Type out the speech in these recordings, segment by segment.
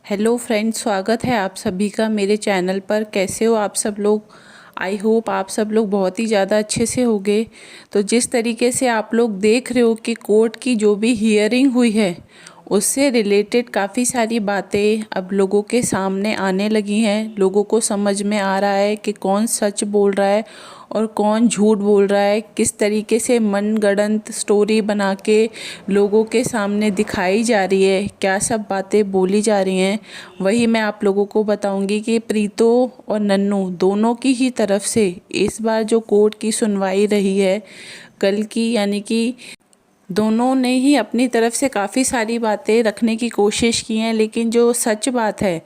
Hello friends, स्वागत है आप सभी का मेरे चैनल पर। कैसे हो आप सब लोग? आई होप आप सब लोग बहुत ही ज़्यादा अच्छे से होंगे। तो जिस तरीके से आप लोग देख रहे हो कि कोर्ट की जो भी हियरिंग हुई है उससे रिलेटेड काफ़ी सारी बातें अब लोगों के सामने आने लगी हैं। लोगों को समझ में आ रहा है कि कौन सच बोल रहा है और कौन झूठ बोल रहा है। किस तरीके से मनगढ़ंत स्टोरी बना के लोगों के सामने दिखाई जा रही है, क्या सब बातें बोली जा रही हैं, वही मैं आप लोगों को बताऊंगी कि प्रीतो और नन्नू दोनों की ही तरफ से इस बार जो कोर्ट की सुनवाई रही है कल की, यानी कि दोनों ने ही अपनी तरफ से काफ़ी सारी बातें रखने की कोशिश की हैं, लेकिन जो सच बात है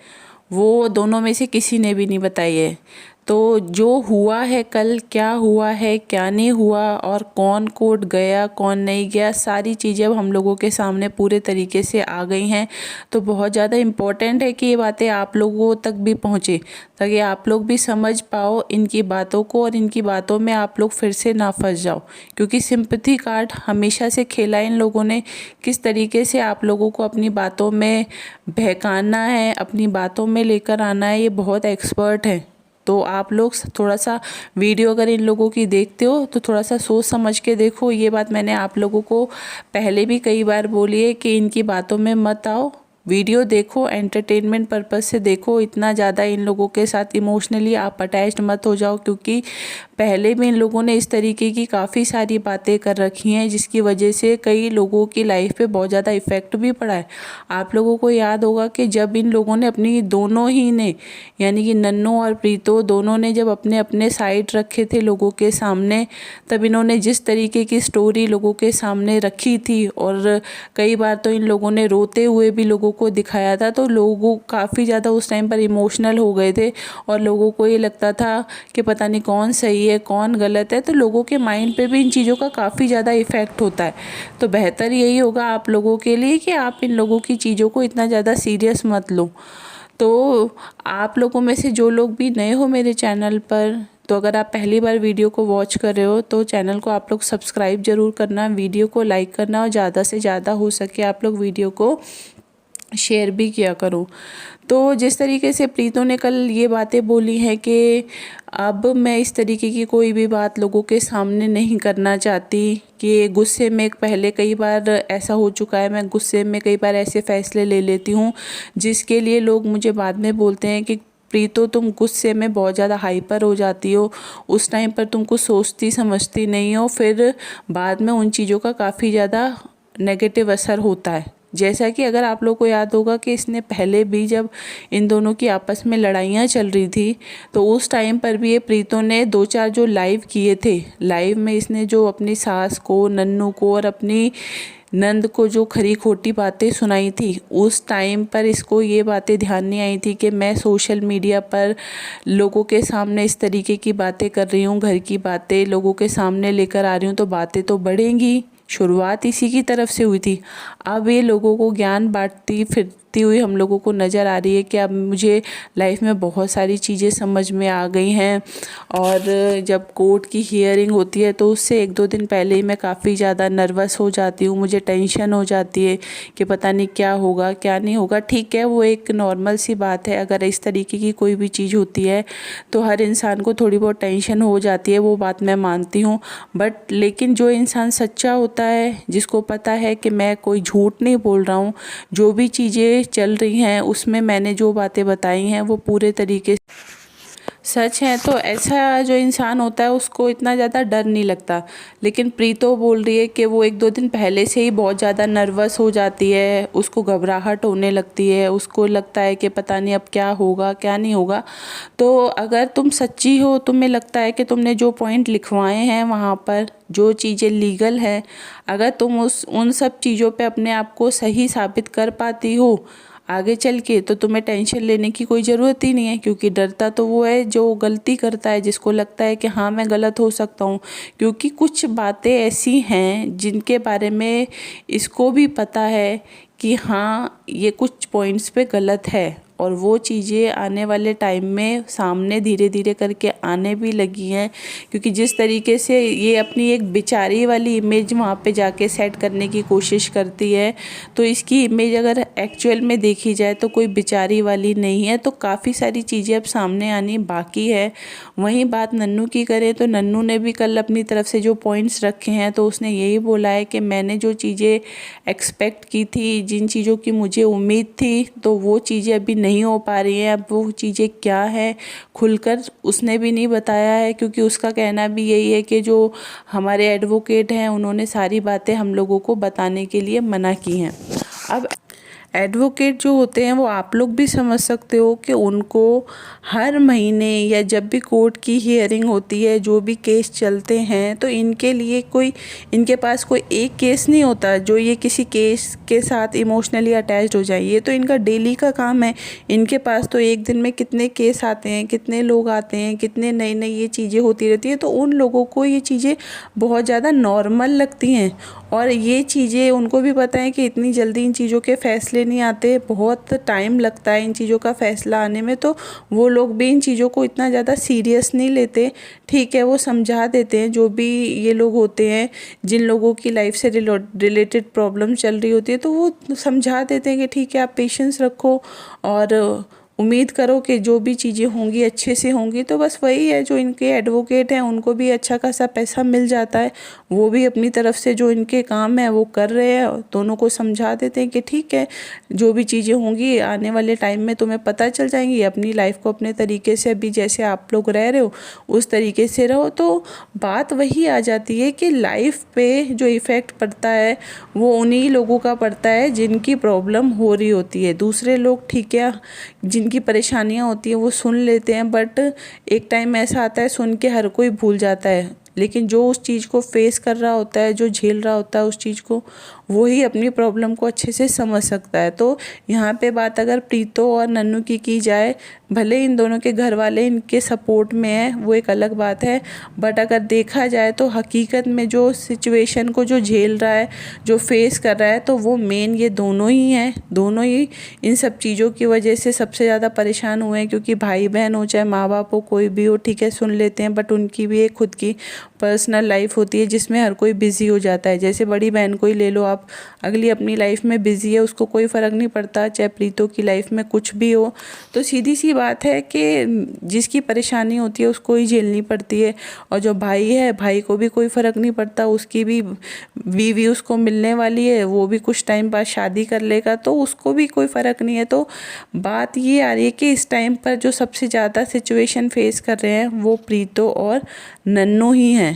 वो दोनों में से किसी ने भी नहीं बताई है। तो जो हुआ है कल, क्या हुआ है क्या नहीं हुआ और कौन कोर्ट गया कौन नहीं गया, सारी चीज़ें अब हम लोगों के सामने पूरे तरीके से आ गई हैं। तो बहुत ज़्यादा इम्पोर्टेंट है कि ये बातें आप लोगों तक भी पहुँचे, ताकि आप लोग भी समझ पाओ इनकी बातों को और इनकी बातों में आप लोग फिर से ना फंस जाओ। क्योंकि सिंपैथी कार्ड हमेशा से खेला इन लोगों ने, किस तरीके से आप लोगों को अपनी बातों में बहकाना है, अपनी बातों में लेकर आना है, ये बहुत एक्सपर्ट है। तो आप लोग थोड़ा सा वीडियो अगर इन लोगों की देखते हो तो थोड़ा सा सोच समझ के देखो। ये बात मैंने आप लोगों को पहले भी कई बार बोली है कि इनकी बातों में मत आओ। वीडियो देखो, एंटरटेनमेंट पर्पज़ से देखो, इतना ज़्यादा इन लोगों के साथ इमोशनली आप अटैच्ड मत हो जाओ। क्योंकि पहले भी इन लोगों ने इस तरीके की काफ़ी सारी बातें कर रखी हैं जिसकी वजह से कई लोगों की लाइफ पे बहुत ज़्यादा इफ़ेक्ट भी पड़ा है। आप लोगों को याद होगा कि जब इन लोगों ने अपनी दोनों ही ने, यानी कि नन्नू और प्रीतो दोनों ने जब अपने अपने साइड रखे थे लोगों के सामने, तब इन्होंने जिस तरीके की स्टोरी लोगों के सामने रखी थी और कई बार तो इन लोगों ने रोते हुए भी लोगों को दिखाया था, तो लोगों काफ़ी ज़्यादा उस टाइम पर इमोशनल हो गए थे और लोगों को ये लगता था कि पता नहीं कौन सही है कौन गलत है। तो लोगों के माइंड पे भी इन चीज़ों का काफ़ी ज़्यादा इफ़ेक्ट होता है। तो बेहतर यही होगा आप लोगों के लिए कि आप इन लोगों की चीज़ों को इतना ज़्यादा सीरियस मत लो। तो आप लोगों में से जो लोग भी नए हो मेरे चैनल पर, तो अगर आप पहली बार वीडियो को वॉच कर रहे हो तो चैनल को आप लोग सब्सक्राइब ज़रूर करना, वीडियो को लाइक करना और ज़्यादा से ज़्यादा हो सके आप लोग वीडियो को शेयर भी किया करो। तो जिस तरीके से प्रीतो ने कल ये बातें बोली हैं कि अब मैं इस तरीके की कोई भी बात लोगों के सामने नहीं करना चाहती, कि गुस्से में पहले कई बार ऐसा हो चुका है, मैं गुस्से में कई बार ऐसे फैसले ले लेती हूँ जिसके लिए लोग मुझे बाद में बोलते हैं कि प्रीतो तुम गुस्से में बहुत ज़्यादा हाइपर हो जाती हो, उस टाइम पर तुम कुछ सोचती समझती नहीं हो, फिर बाद में उन चीज़ों का काफ़ी ज़्यादा नेगेटिव असर होता है। जैसा कि अगर आप लोग को याद होगा कि इसने पहले भी जब इन दोनों की आपस में लड़ाइयाँ चल रही थी तो उस टाइम पर भी ये प्रीतो ने 2-4 जो लाइव किए थे, लाइव में इसने जो अपनी सास को, नन्नू को और अपनी नंद को जो खरी खोटी बातें सुनाई थी, उस टाइम पर इसको ये बातें ध्यान नहीं आई थी कि मैं सोशल मीडिया पर लोगों के सामने इस तरीके की बातें कर रही हूँ, घर की बातें लोगों के सामने लेकर आ रही हूँ तो बातें तो बढ़ेंगी। शुरुआत इसी की तरफ से हुई थी। अब ये लोगों को ज्ञान बांटती फिरती हुई हम लोगों को नज़र आ रही है कि अब मुझे लाइफ में बहुत सारी चीज़ें समझ में आ गई हैं। और जब कोर्ट की हियरिंग होती है तो उससे 1-2 दिन पहले ही मैं काफ़ी ज़्यादा नर्वस हो जाती हूँ, मुझे टेंशन हो जाती है कि पता नहीं क्या होगा क्या नहीं होगा। ठीक है, वो एक नॉर्मल सी बात है, अगर इस तरीके की कोई भी चीज़ होती है तो हर इंसान को थोड़ी बहुत टेंशन हो जाती है, वो बात मैं मानती हूँ। बट लेकिन जो इंसान सच्चा होता है, जिसको पता है कि मैं कोई झूठ नहीं बोल रहा हूँ, जो भी चीज़ें चल रही हैं उसमें मैंने जो बातें बताई हैं वो पूरे तरीके सच है, तो ऐसा जो इंसान होता है उसको इतना ज़्यादा डर नहीं लगता। लेकिन प्रीतो बोल रही है कि वो 1-2 दिन पहले से ही बहुत ज़्यादा नर्वस हो जाती है, उसको घबराहट होने लगती है, उसको लगता है कि पता नहीं अब क्या होगा क्या नहीं होगा। तो अगर तुम सच्ची हो, तुम्हें लगता है कि तुमने जो पॉइंट लिखवाए हैं वहाँ पर जो चीज़ें लीगल है, अगर तुम उन सब चीज़ों पे अपने आप को सही साबित कर पाती हो आगे चल के, तो तुम्हें टेंशन लेने की कोई ज़रूरत ही नहीं है। क्योंकि डरता तो वो है जो गलती करता है, जिसको लगता है कि हाँ मैं गलत हो सकता हूँ। क्योंकि कुछ बातें ऐसी हैं जिनके बारे में इसको भी पता है कि हाँ ये कुछ पॉइंट्स पे गलत है और वो चीज़ें आने वाले टाइम में सामने धीरे धीरे करके आने भी लगी हैं, क्योंकि जिस तरीके से ये अपनी एक बेचारी वाली इमेज वहाँ पे जाके सेट करने की कोशिश करती है, तो इसकी इमेज अगर एक्चुअल में देखी जाए तो कोई बेचारी वाली नहीं है। तो काफ़ी सारी चीज़ें अब सामने आनी बाकी है। वहीं बात नन्नू की करें तो नन्नू ने भी कल अपनी तरफ से जो पॉइंट्स रखे हैं तो उसने यही बोला है कि मैंने जो चीज़ें एक्सपेक्ट की थी, जिन चीज़ों की मुझे उम्मीद थी, तो वो चीज़ें अभी नहीं हो पा रही हैं। अब वो चीज़ें क्या हैं खुलकर उसने भी नहीं बताया है, क्योंकि उसका कहना भी यही है कि जो हमारे एडवोकेट हैं उन्होंने सारी बातें हम लोगों को बताने के लिए मना की हैं। अब एडवोकेट जो होते हैं वो आप लोग भी समझ सकते हो कि उनको हर महीने या जब भी कोर्ट की हियरिंग होती है, जो भी केस चलते हैं, तो इनके लिए इनके पास कोई एक केस नहीं होता जो ये किसी केस के साथ इमोशनली अटैच्ड हो जाए। ये तो इनका डेली का काम है। इनके पास तो एक दिन में कितने केस आते हैं, कितने लोग आते हैं, कितने नई नई ये चीज़ें होती रहती है, तो उन लोगों को ये चीज़ें बहुत ज़्यादा नॉर्मल लगती हैं। और ये चीज़ें उनको भी पता है कि इतनी जल्दी इन चीज़ों के फैसले नहीं आते, बहुत टाइम लगता है इन चीज़ों का फैसला आने में, तो वो लोग भी इन चीज़ों को इतना ज़्यादा सीरियस नहीं लेते। ठीक है, वो समझा देते हैं जो भी ये लोग होते हैं, जिन लोगों की लाइफ से रिलेटेड प्रॉब्लम चल रही होती है, तो वो समझा देते हैं कि ठीक है आप पेशेंस रखो और उम्मीद करो कि जो भी चीज़ें होंगी अच्छे से होंगी। तो बस वही है, जो इनके एडवोकेट हैं उनको भी अच्छा खासा पैसा मिल जाता है, वो भी अपनी तरफ से जो इनके काम है वो कर रहे हैं, दोनों को समझा देते हैं कि ठीक है जो भी चीज़ें होंगी आने वाले टाइम में तुम्हें पता चल जाएंगी, अपनी लाइफ को अपने तरीके से अभी जैसे आप लोग रह रहे हो उस तरीके से रहो। तो बात वही आ जाती है कि लाइफ पे जो इफ़ेक्ट पड़ता है वो उन्हीं लोगों का पड़ता है जिनकी प्रॉब्लम हो रही होती है। दूसरे लोग ठीक है जिनकी परेशानियां होती हैं वो सुन लेते हैं, बट एक टाइम ऐसा आता है सुन के हर कोई भूल जाता है, लेकिन जो उस चीज़ को फेस कर रहा होता है, जो झेल रहा होता है उस चीज़ को, वही अपनी प्रॉब्लम को अच्छे से समझ सकता है। तो यहाँ पे बात अगर प्रीतो और नन्नू की जाए, भले इन दोनों के घर वाले इनके सपोर्ट में है वो एक अलग बात है, बट अगर देखा जाए तो हकीकत में जो सिचुएशन को जो झेल रहा है, जो फेस कर रहा है, तो वो मेन ये दोनों ही हैं। दोनों ही इन सब चीज़ों की वजह से सबसे ज़्यादा परेशान हुए हैं, क्योंकि भाई बहन हो चाहे माँ बाप हो कोई भी हो, ठीक है सुन लेते हैं, बट उनकी भी एक खुद की पर्सनल लाइफ होती है जिसमें हर कोई बिज़ी हो जाता है। जैसे बड़ी बहन को ही ले लो आप, अगली अपनी लाइफ में बिज़ी है, उसको कोई फ़र्क नहीं पड़ता चाहे प्रीतो की लाइफ में कुछ भी हो। तो सीधी सी बात है कि जिसकी परेशानी होती है उसको ही झेलनी पड़ती है, और जो भाई है भाई को भी कोई फ़र्क नहीं पड़ता, उसकी भी बीवी उसको मिलने वाली है, वो भी कुछ टाइम बाद शादी कर लेगा, तो उसको भी कोई फ़र्क नहीं है। तो बात ये आ रही है कि इस टाइम पर जो सबसे ज़्यादा सिचुएशन फेस कर रहे हैं वो प्रीतो और नन्नू ही हैं।